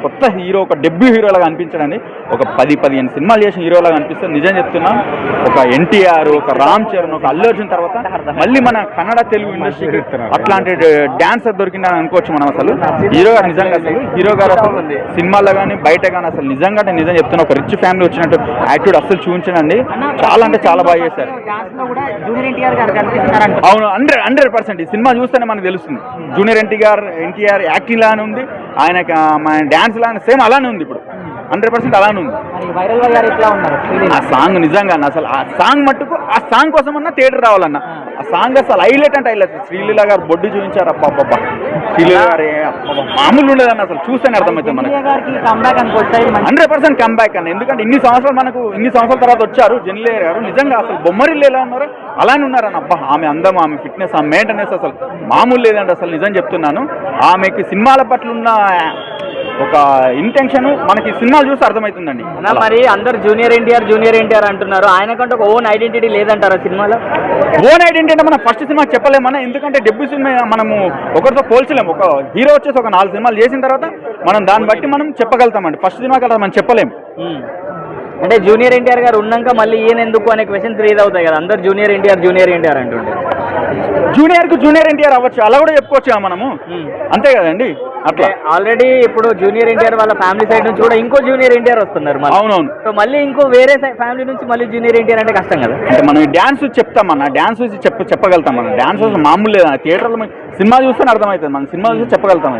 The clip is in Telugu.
కొత్త హీరో, ఒక డెబ్యూ హీరోలాగా అనిపించడండి. ఒక 10-15 సినిమాలు చేసిన హీరోలాగా అనిపిస్తుంది. నిజం చెప్తున్నా, ఒక ఎన్టీఆర్, ఒక రామ్ చరణ్, ఒక అల్లు అర్జున్ తర్వాత మళ్ళీ మన కన్నడ తెలుగు ఇండస్ట్రీకి అట్లాంటి డాన్సర్ దొరికిందని అనుకోవచ్చు మనం. అసలు హీరో గారు నిజంగా, అసలు హీరో గారు అసలు సినిమాల్లో కానీ బయట కానీ అసలు నిజంగా అంటే నిజం చెప్తున్నా, ఒక రిచ్ ఫ్యామిలీ వచ్చినట్టు యాటిట్యూడ్ అసలు చూపించడండి. చాలా అంటే చాలా బాగా చేశారు. అవును, 100% ఈ సినిమా చూస్తేనే మనకు తెలుస్తుంది. జూనియర్ ఎన్టీఆర్ యాక్టింగ్ లానే ఉంది, ఆయన డాన్స్ లానే సేమ్ అలానే ఉంది. ఇప్పుడు 100% అలానే ఉంది. ఆ సాంగ్ నిజంగా అసలు ఆ సాంగ్ మట్టుకు, ఆ సాంగ్ కోసం అన్నా థియేటర్ రావాలన్న. ఆ సాంగ్ అసలు హైలైట్ అంటే హైలైట్. శ్రీలీల గారు బొడ్డు చూపించారు. అబ్బా, శ్రీలీల గారు మామూలు ఉండేదన్న, అసలు చూస్తేనే అర్థమవుతుంది మనకి. 100% కంబ్యాక్ అన్న. ఎందుకంటే ఇన్ని సంవత్సరాల తర్వాత వచ్చారు జెన్నిలియా గారు. నిజంగా అసలు బొమ్మరిల్లు ఎలా ఉన్నారో అలానే ఉన్నారన్న. అబ్బా, ఆమె అందం, ఆమె ఫిట్నెస్, ఆమె మెయింటెనెన్స్ అసలు మామూలు లేదండి. అసలు నిజం చెప్తున్నాను, ఆమెకి సినిమాల పట్ల ఉన్న ఒక ఇంటెన్షన్ మనకి సినిమాలు చూస్తే అర్థమవుతుందండి. మరి అందరు జూనియర్ ఎన్టీఆర్ అంటున్నారు, ఆయనకంటే ఒక ఓన్ ఐడెంటిటీ లేదంటారా సినిమాలో? ఓన్ ఐడెంటిటీ అంటే మనం ఫస్ట్ సినిమా చెప్పలేమన్నా. ఎందుకంటే డెబ్యూ సినిమా మనము ఒకరితో పోల్చలేము. ఒక హీరో వచ్చేసి ఒక 4 సినిమాలు చేసిన తర్వాత మనం దాన్ని బట్టి మనం చెప్పగలుగుతామండి. ఫస్ట్ సినిమా కదా మనం చెప్పలేము. అంటే జూనియర్ ఎన్టీఆర్ గారు ఉన్నాక మళ్ళీ ఈయన ఎందుకు అనే క్వశ్చన్స్ రేజ్ అవుతాయి కదా. అందరు జూనియర్ ఎన్టీఆర్ అంటుండే. జూనియర్ ఎన్టీఆర్ అవ్వచ్చు, అలా కూడా చెప్పుకోవచ్చు మనము. అంతే కదండి. అట్లా ఆల్రెడీ ఇప్పుడు జూనియర్ ఎన్టీఆర్ వాళ్ళ ఫ్యామిలీ సైడ్ నుంచి కూడా ఇంకో జూనియర్ ఎన్టీఆర్ వస్తున్నారు. అవునవును. సో మళ్ళీ ఇంకో వేరే ఫ్యామిలీ నుంచి మళ్ళీ జూనియర్ ఎన్టీఆర్ అంటే కష్టం కదా. అంటే మనం డాన్స్ చెప్తామన్నా, డాన్స్ చూసి చెప్పగలుగుతాం. మనం డాన్స్ మామూలు లేదా, థియేటర్లో సినిమా చూస్తేనే అర్థమవుతుంది. మనం సినిమా చూసి చెప్పగలుగుతాం.